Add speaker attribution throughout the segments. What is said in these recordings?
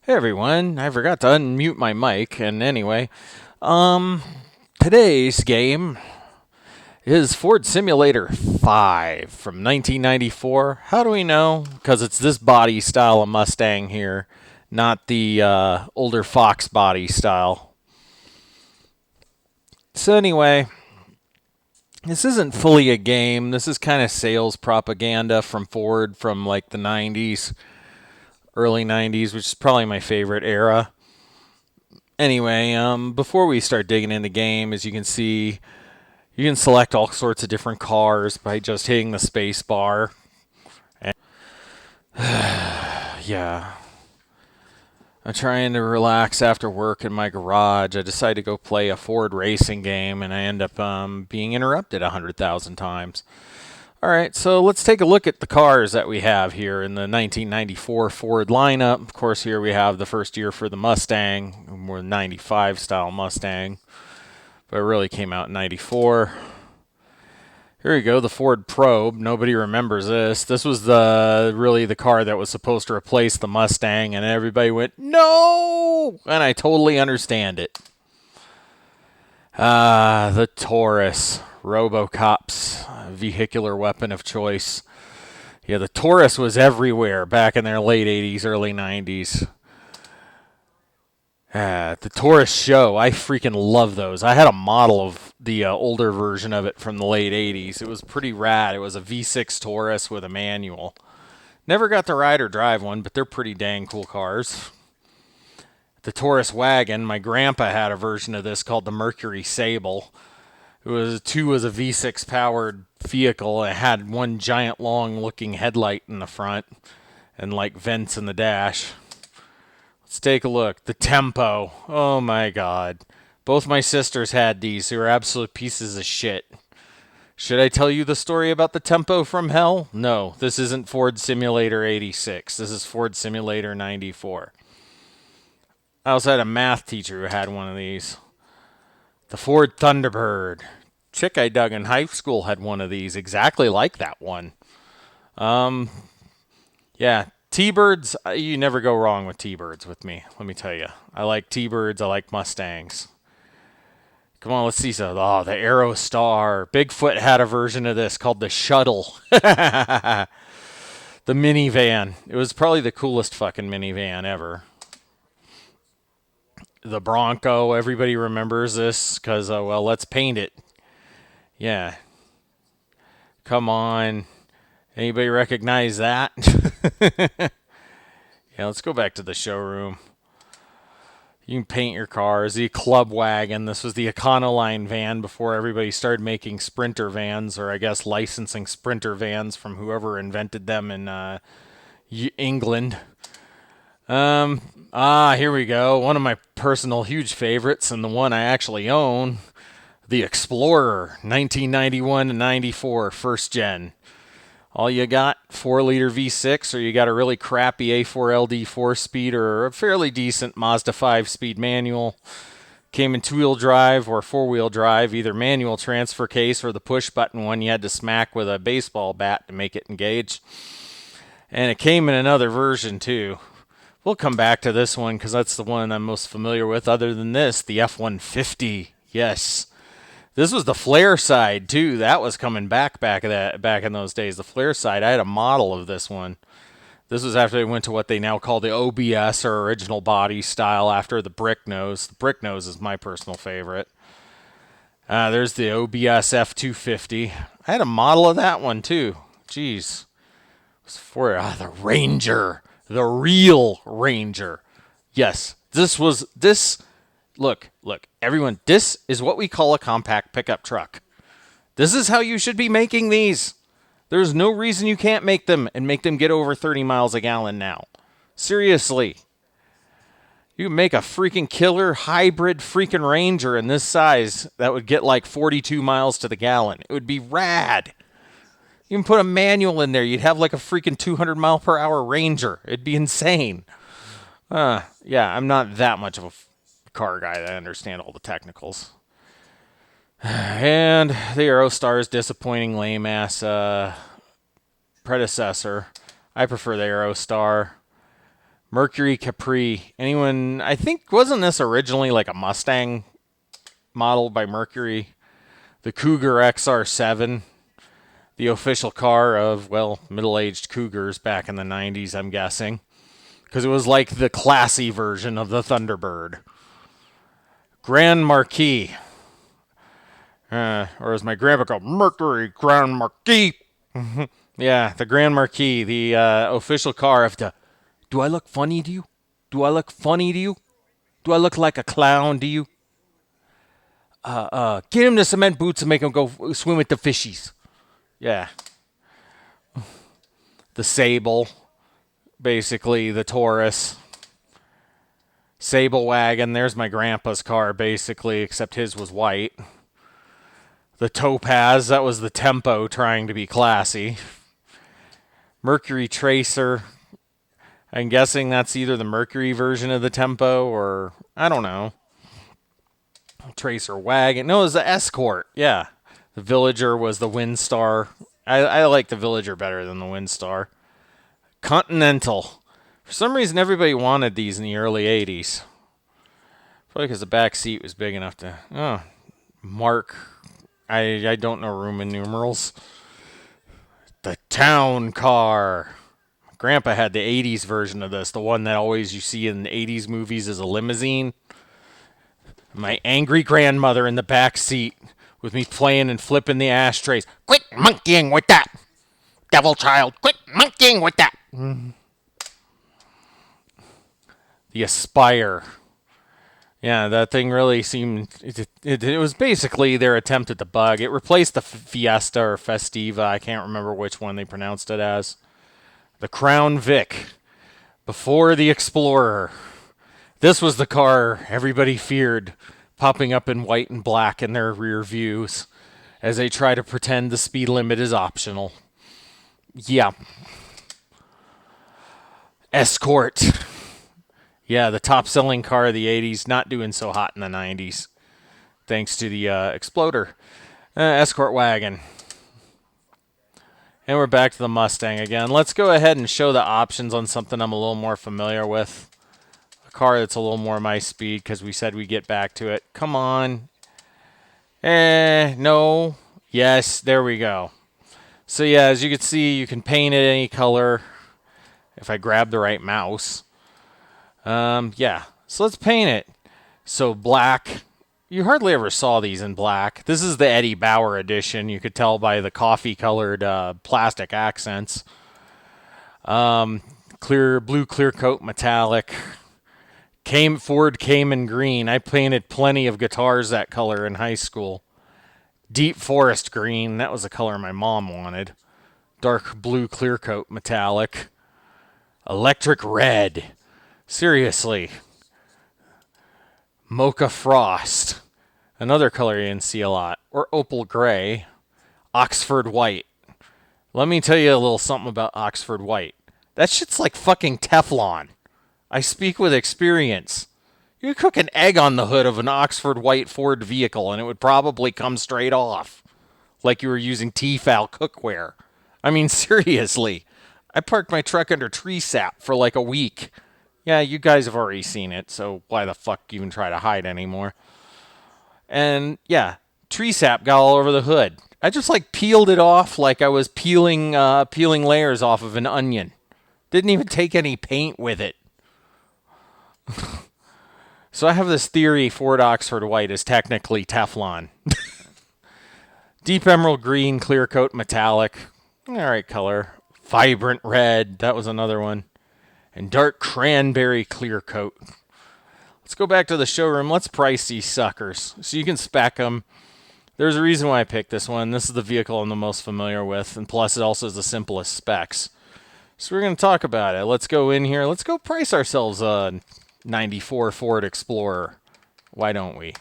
Speaker 1: Hey everyone, I forgot to unmute my mic, and anyway, today's game is Ford Simulator 5 from 1994. How do we know? Because it's this body style of Mustang here, not the older Fox body style. So anyway, this isn't fully a game. This is kind of sales propaganda from Ford from like the 90s. Early 90s, which is probably my favorite era. Anyway, before we start digging into the game, as you can see, you can select all sorts of different cars by just hitting the space bar. And yeah. I'm trying to relax after work in my garage. I decide to go play a Ford racing game, and I end up being interrupted 100,000 times. Alright, so let's take a look at the cars that we have here in the 1994 Ford lineup. Of course, here we have the first year for the Mustang, more 95 style Mustang, but it really came out in 94. Here we go, the Ford Probe. Nobody remembers this. This was really the car that was supposed to replace the Mustang, and everybody went, no! And I totally understand it. The Taurus. RoboCop's vehicular weapon of choice. Yeah, the Taurus was everywhere back in their late 80s, early 90s. The Taurus show, I freaking love those. I had a model of the older version of it from the late 80s. It was pretty rad. It was a V6 Taurus with a manual. Never got to ride or drive one, but they're pretty dang cool cars. The Taurus wagon, my grandpa had a version of this called the Mercury Sable. It was a V6 powered vehicle. It had one giant long looking headlight in the front and like vents in the dash. Let's take a look. The Tempo. Oh my god. Both my sisters had these. They were absolute pieces of shit. Should I tell you the story about the Tempo from hell? No, this isn't Ford Simulator 86. This is Ford Simulator 94. I also had a math teacher who had one of these. The Ford Thunderbird. Chick I dug in high school had one of these, exactly like that one. Yeah, T-Birds, you never go wrong with T-Birds with me, let me tell you. I like T-Birds, I like Mustangs. Come on, let's see. The Aerostar. Bigfoot had a version of this called the Shuttle. The minivan. It was probably the coolest fucking minivan ever. The Bronco, everybody remembers this because, well, let's paint it. Yeah. Come on. Anybody recognize that? Yeah, let's go back to the showroom. You can paint your cars. The Club Wagon. This was the Econoline van before everybody started making Sprinter vans, or I guess licensing Sprinter vans from whoever invented them in England. Here we go. One of my personal huge favorites, and the one I actually own, the Explorer, 1991 to 94, first gen. All you got, 4-liter V6, or you got a really crappy A4LD 4-speed, or a fairly decent Mazda 5-speed manual. Came in 2-wheel drive or 4-wheel drive, either manual transfer case or the push-button one you had to smack with a baseball bat to make it engage. And it came in another version, too. We'll come back to this one because that's the one I'm most familiar with. Other than this, the F-150. Yes. This was the flare side, too. That was coming back in those days. The flare side, I had a model of this one. This was after they went to what they now call the OBS, or original body style, after the brick nose. The brick nose is my personal favorite. There's the OBS F-250. I had a model of that one, too. Jeez. It was for the Ranger. The real Ranger. Yes, look, everyone, this is what we call a compact pickup truck. This is how you should be making these. There's no reason you can't make them and make them get over 30 miles a gallon now. Seriously. You can make a freaking killer hybrid freaking Ranger in this size that would get like 42 miles to the gallon. It would be rad. You can put a manual in there. You'd have like a freaking 200 mile per hour Ranger. It'd be insane. Yeah, I'm not that much of a car guy that I understand all the technicals. And the Aerostar's disappointing lame-ass predecessor. I prefer the Aerostar. Mercury Capri. Anyone, I think, wasn't this originally like a Mustang model by Mercury? The Cougar XR7, the official car of, well, middle-aged cougars back in the 90s, I'm guessing. Because it was like the classy version of the Thunderbird. Grand Marquis. Or as my grandpa called, Mercury Grand Marquis. Yeah, the Grand Marquis, the official car of the... Do I look funny to you? Do I look funny to you? Do I look like a clown to you? Get him the cement boots and make him go swim with the fishies. Yeah. The Sable. Basically, the Taurus. Sable wagon. There's my grandpa's car, basically, except his was white. The Topaz. That was the Tempo trying to be classy. Mercury Tracer. I'm guessing that's either the Mercury version of the Tempo or, I don't know. Tracer wagon. No, it was the Escort. Yeah. The Villager was the Windstar. I like the Villager better than the Windstar. Continental. For some reason, everybody wanted these in the early 80s. Probably because the back seat was big enough to... Oh, Mark. I don't know Roman numerals. The Town Car. Grandpa had the 80s version of this. The one that always you see in the 80s movies is a limousine. My angry grandmother in the back seat with me playing and flipping the ashtrays. Quit monkeying with that, devil child. Quit monkeying with that. The Aspire. Yeah, that thing really seemed... It was basically their attempt at the bug. It replaced the Fiesta or Festiva. I can't remember which one they pronounced it as. The Crown Vic. Before the Explorer. This was the car everybody feared popping up in white and black in their rear views as they try to pretend the speed limit is optional. Yeah. Escort. Yeah, the top-selling car of the 80s, not doing so hot in the 90s, thanks to the Exploder. Escort wagon. And we're back to the Mustang again. Let's go ahead and show the options on something I'm a little more familiar with. A car that's a little more my speed, because we said we'd get back to it. Come on. No. Yes, there we go. So yeah, as you can see, you can paint it any color if I grab the right mouse. Yeah, so let's paint it. So black. You hardly ever saw these in black. This is the Eddie Bauer edition. You could tell by the coffee-colored plastic accents. Blue clear coat metallic. Ford Cayman green. I painted plenty of guitars that color in high school. Deep forest green. That was the color my mom wanted. Dark blue clear coat metallic. Electric red. Seriously. Mocha Frost. Another color you didn't see a lot. Or Opal Gray. Oxford White. Let me tell you a little something about Oxford White. That shit's like fucking Teflon. I speak with experience. You could cook an egg on the hood of an Oxford White Ford vehicle and it would probably come straight off. Like you were using Tefal cookware. I mean, seriously. I parked my truck under tree sap for like a week. Yeah, you guys have already seen it, so why the fuck even try to hide anymore? And yeah, tree sap got all over the hood. I just like peeled it off like I was peeling layers off of an onion. Didn't even take any paint with it. So I have this theory Ford Oxford White is technically Teflon. Deep emerald green, clear coat metallic. All right color. Vibrant red. That was another one. And dark cranberry clear coat. Let's go back to the showroom. Let's price these suckers so you can spec them. There's a reason why I picked this one. This is the vehicle I'm the most familiar with. And plus, it also has the simplest specs. So we're going to talk about it. Let's go in here. Let's go price ourselves a 94 Ford Explorer. Why don't we?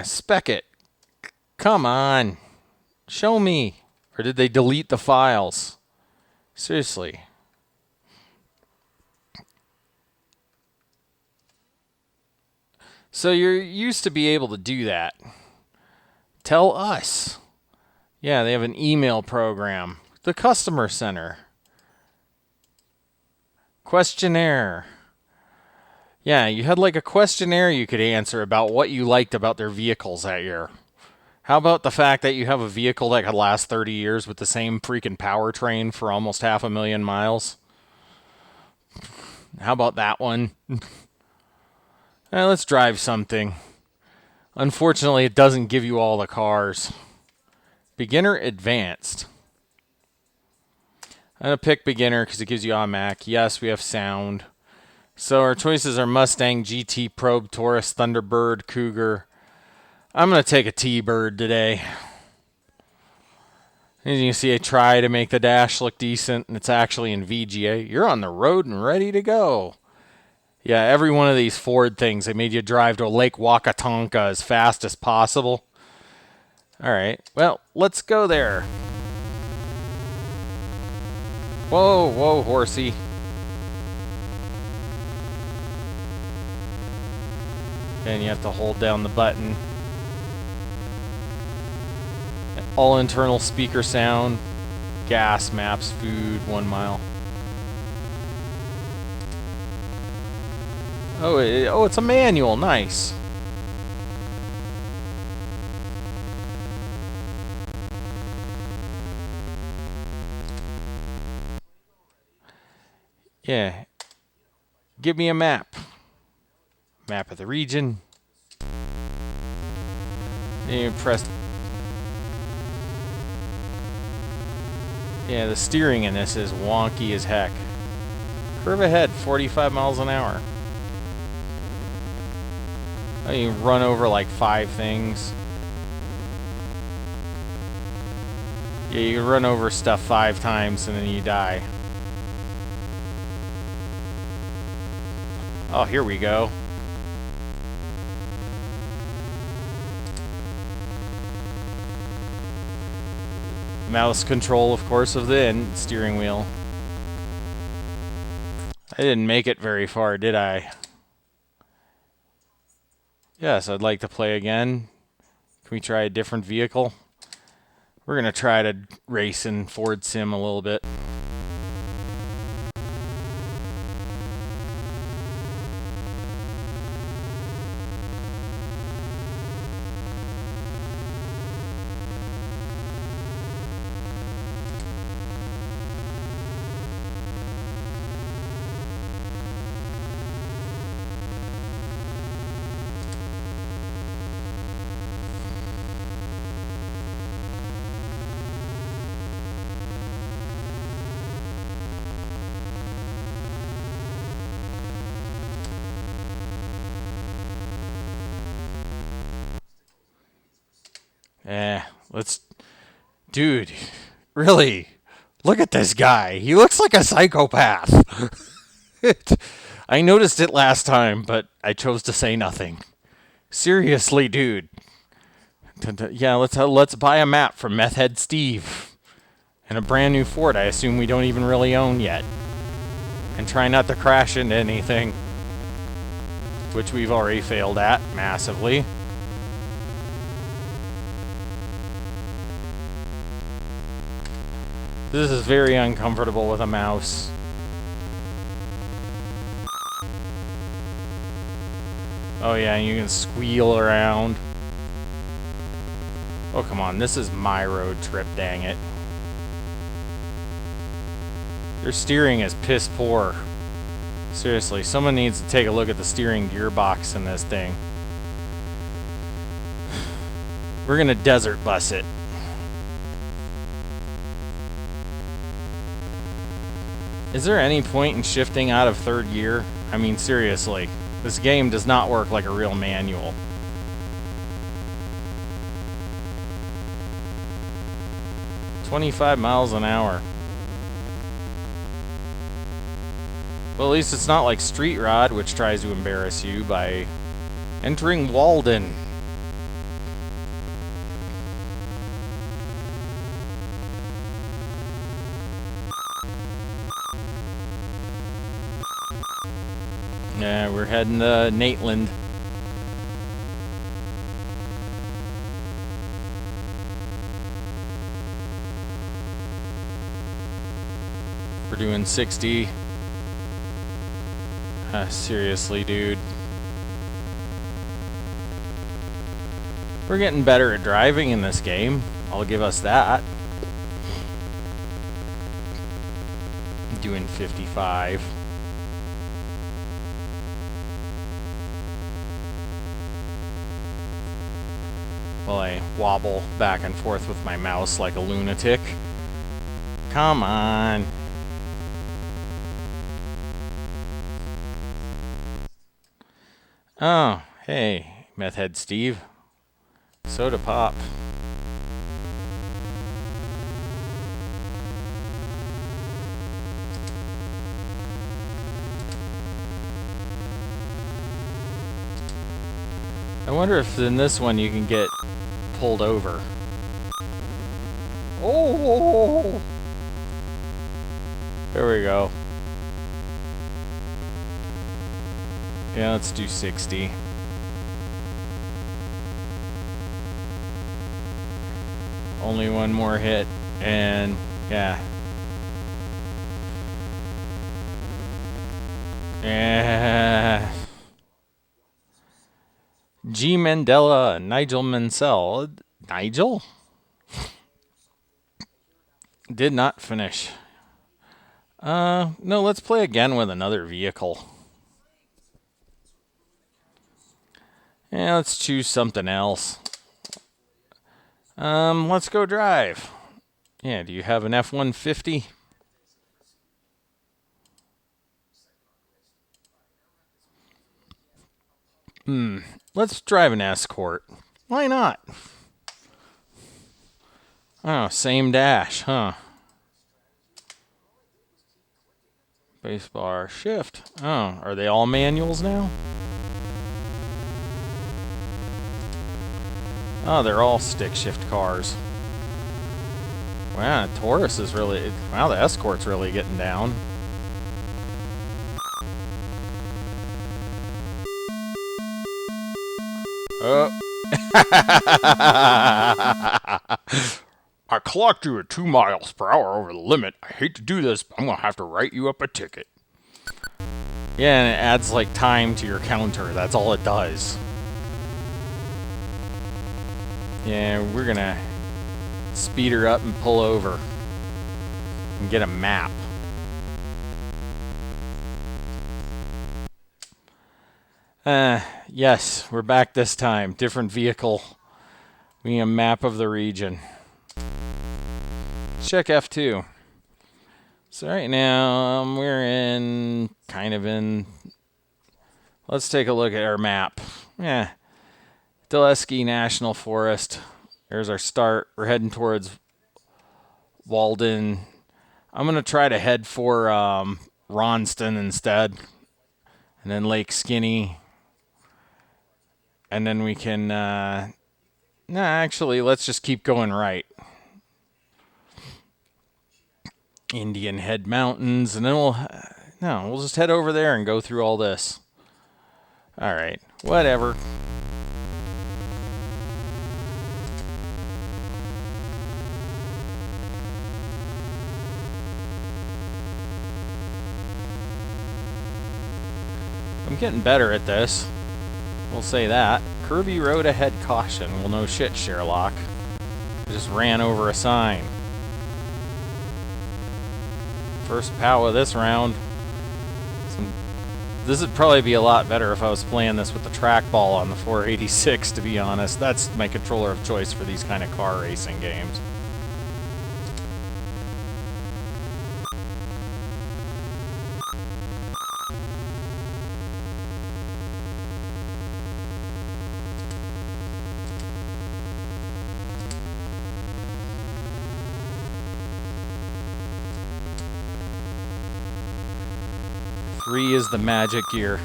Speaker 1: Spec it. Come on. Show me. Or did they delete the files? Seriously. So you're used to be able to do that. Tell us. Yeah, they have an email program. The customer center. Questionnaire. Yeah, you had like a questionnaire you could answer about what you liked about their vehicles that year. How about the fact that you have a vehicle that could last 30 years with the same freaking powertrain for almost 500,000 miles? How about that one? Let's drive something. Unfortunately, it doesn't give you all the cars. Beginner, advanced. I'm going to pick beginner because it gives you automatic. Yes, we have sound. So our choices are Mustang, GT, Probe, Taurus, Thunderbird, Cougar. I'm going to take a T-Bird today. As you can see, I try to make the dash look decent, and it's actually in VGA. You're on the road and ready to go. Yeah, every one of these Ford things, they made you drive to Lake Wakatonka as fast as possible. All right, well, let's go there. Whoa, whoa, horsey. And you have to hold down the button. All internal speaker sound. Gas, maps, food, 1 mile. Oh, it's a manual. Nice. Yeah. Give me a map. Map of the region. And you press. Yeah, the steering in this is wonky as heck. Curve ahead, 45 miles an hour. Oh, you run over like 5 things. Yeah, you run over stuff 5 times and then you die. Oh, here we go. Mouse control, of course, of the steering wheel. I didn't make it very far, did I? Yes, I'd like to play again. Can we try a different vehicle? We're going to try to race in Ford Sim a little bit. Let's... Dude, really? Look at this guy. He looks like a psychopath. I noticed it last time, but I chose to say nothing. Seriously, dude. Yeah, let's buy a map from Meth Head Steve. And a brand new Ford I assume we don't even really own yet. And try not to crash into anything. Which we've already failed at massively. This is very uncomfortable with a mouse. Oh yeah, and you can squeal around. Oh come on, this is my road trip, dang it. Their steering is piss poor. Seriously, someone needs to take a look at the steering gearbox in this thing. We're gonna desert bus it. Is there any point in shifting out of 3rd gear? I mean, seriously. This game does not work like a real manual. "25 miles an hour. Well, at least it's not like Street Rod, which tries to embarrass you by entering Walden. Yeah, we're heading to Nateland. We're doing 60. Seriously, dude. We're getting better at driving in this game. I'll give us that. Doing 55. While I wobble back and forth with my mouse like a lunatic. Come on. Oh, hey, Meth Head Steve. Soda pop. I wonder if in this one you can get pulled over. Oh! There we go. Yeah, let's do 60. Only one more hit, and yeah. G. Mandela, Nigel Mansell. Nigel? Did not finish. No, let's play again with another vehicle. Yeah, let's choose something else. Let's go drive. Yeah, do you have an F-150? Let's drive an Escort. Why not? Oh, same dash, huh? Spacebar, shift. Oh, are they all manuals now? Oh, they're all stick shift cars. Wow, Taurus is really... Wow, the Escort's really getting down. Oh. I clocked you at 2 miles per hour over the limit. I hate to do this, but I'm going to have to write you up a ticket. Yeah, and it adds, like, time to your counter. That's all it does. Yeah, we're going to speed her up and pull over. And get a map. Yes, we're back this time. Different vehicle. We need a map of the region. Check F2. So right now, we're in... Let's take a look at our map. Yeah. Daleski National Forest. There's our start. We're heading towards Walden. I'm going to try to head for Ronston instead. And then Lake Skinny. And then we can... Nah, actually, let's just keep going right. Indian Head Mountains, and then we'll just head over there and go through all this. Alright, whatever. I'm getting better at this. We'll say that. Kirby Road ahead, caution. Well, no shit, Sherlock. I just ran over a sign. First POW of this round. This would probably be a lot better if I was playing this with the trackball on the 486, to be honest. That's my controller of choice for these kind of car racing games. Three is the magic gear.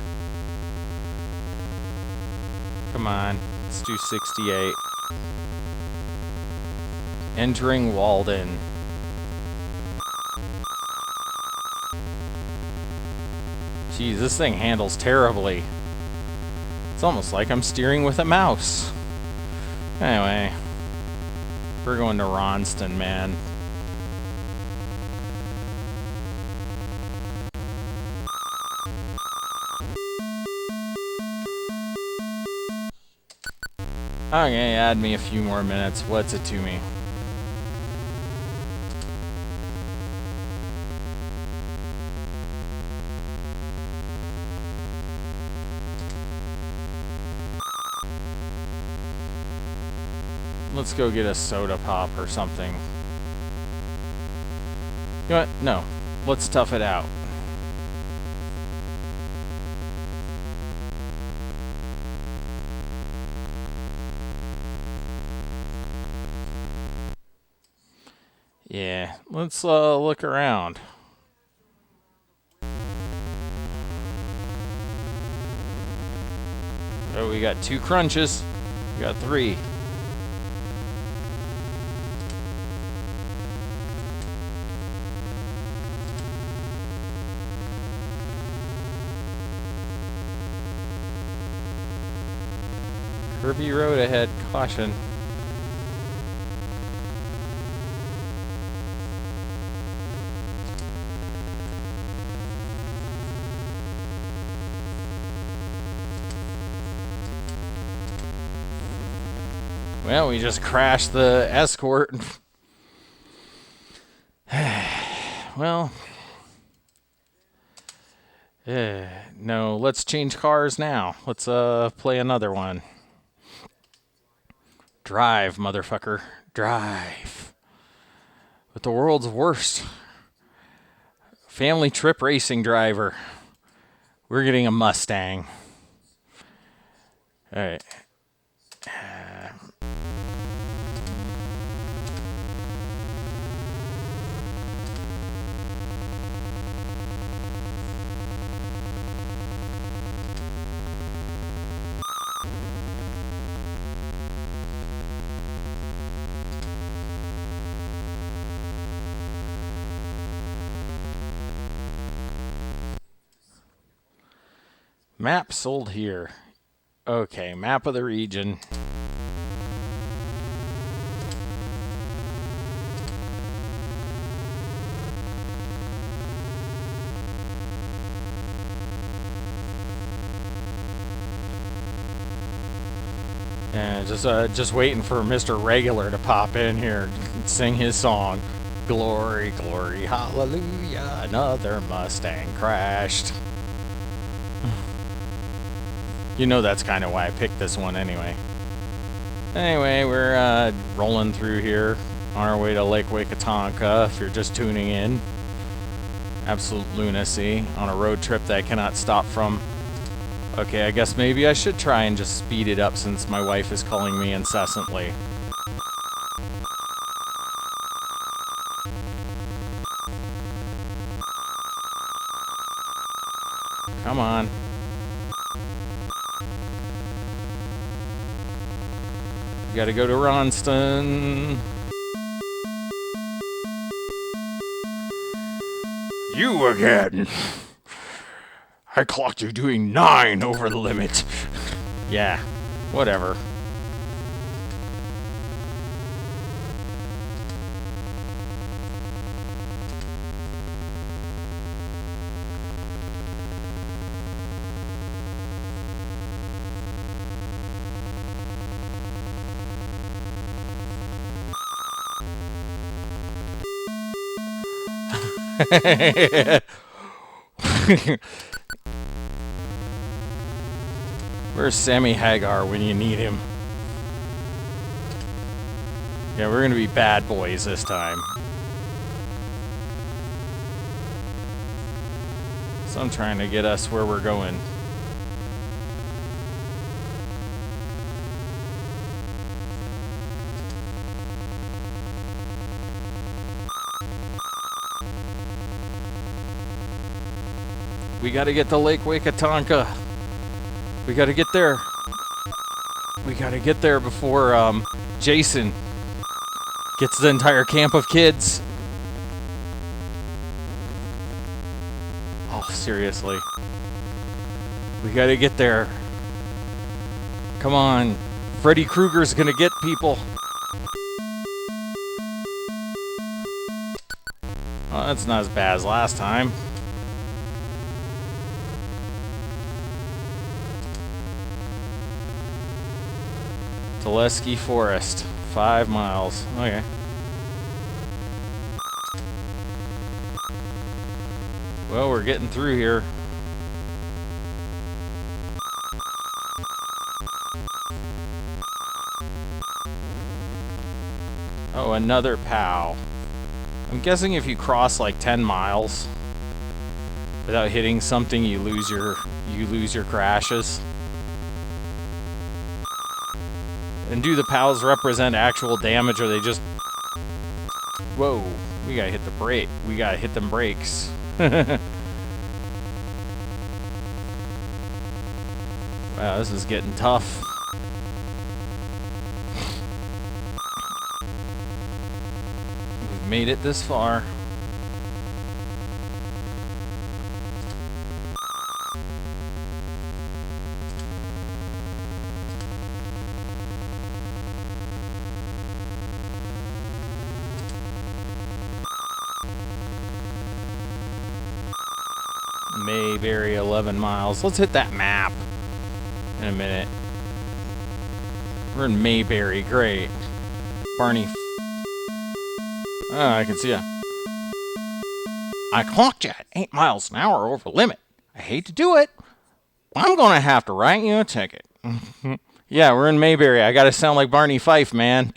Speaker 1: Come on, let's do 68. Entering Walden. Geez, this thing handles terribly. It's almost like I'm steering with a mouse. Anyway, we're going to Ronston, man. Okay, add me a few more minutes. What's it to me? Let's go get a soda pop or something. You know what? No. Let's tough it out. Yeah, let's look around. Oh, we got 2 crunches. We got 3. Curvy road ahead, caution. Well, we just crashed the Escort. Well, no, let's change cars now. Let's play another one. Drive, motherfucker. Drive. With the world's worst family trip racing driver. We're getting a Mustang. All right. Map sold here. Okay, map of the region. And just waiting for Mr. Regular to pop in here and sing his song. Glory, glory, hallelujah, another Mustang crashed. You know that's kind of why I picked this one anyway. Anyway, we're rolling through here on our way to Lake Wakatonka, if you're just tuning in. Absolute lunacy on a road trip that I cannot stop from. Okay, I guess maybe I should try and just speed it up since my wife is calling me incessantly. Come on. Gotta go to Ronston. You again. I clocked you doing 9 over the limit. Yeah, whatever. Where's Sammy Hagar when you need him? Yeah, we're gonna be bad boys this time. So I'm trying to get us where we're going. We gotta get to Lake Wakatonka. We gotta get there. We gotta get there before Jason gets the entire camp of kids. Oh, seriously. We gotta get there. Come on. Freddy Krueger's gonna get people. Oh, that's not as bad as last time. Zaleski Forest. 5 miles. Okay. Well, we're getting through here. Oh, another POW. I'm guessing if you cross like 10 miles without hitting something, you lose your crashes. And do the POWs represent actual damage, or they just... Whoa, we gotta hit the brake. We gotta hit them brakes. Wow, this is getting tough. We've made it this far. Mayberry, 11 miles. Let's hit that map in a minute. We're in Mayberry. Great. Barney. I can see ya. I clocked you at 8 miles an hour over limit. I hate to do it. I'm going to have to write you a ticket. Yeah, we're in Mayberry. I got to sound like Barney Fife, man.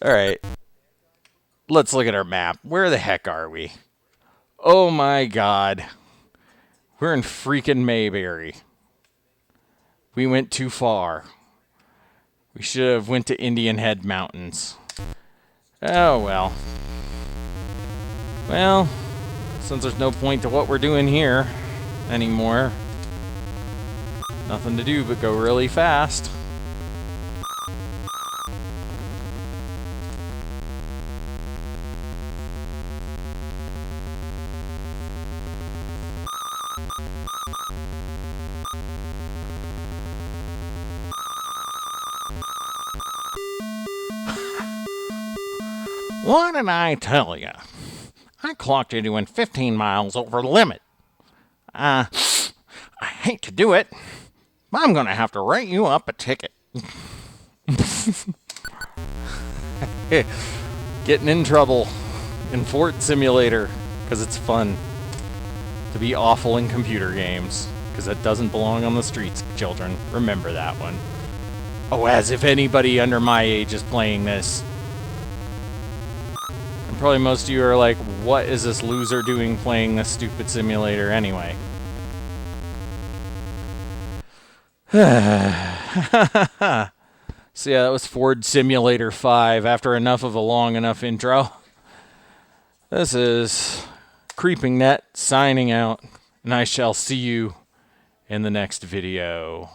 Speaker 1: All right. Let's look at our map. Where the heck are we? Oh my God. We're in freaking Mayberry. We went too far. We should have went to Indian Head Mountains. Oh well. Well, since there's no point to what we're doing here anymore, nothing to do but go really fast. What did I tell you? I clocked you doing 15 miles over the limit. I hate to do it, but I'm going to have to write you up a ticket. Getting in trouble in Fort Simulator because it's fun to be awful in computer games, because that doesn't belong on the streets, children. Remember that one. Oh, as if anybody under my age is playing this. And probably most of you are like, what is this loser doing playing this stupid simulator anyway? So yeah, that was Ford Simulator 5 after enough of a long enough intro. This is creepingnet signing out, and I shall see you in the next video.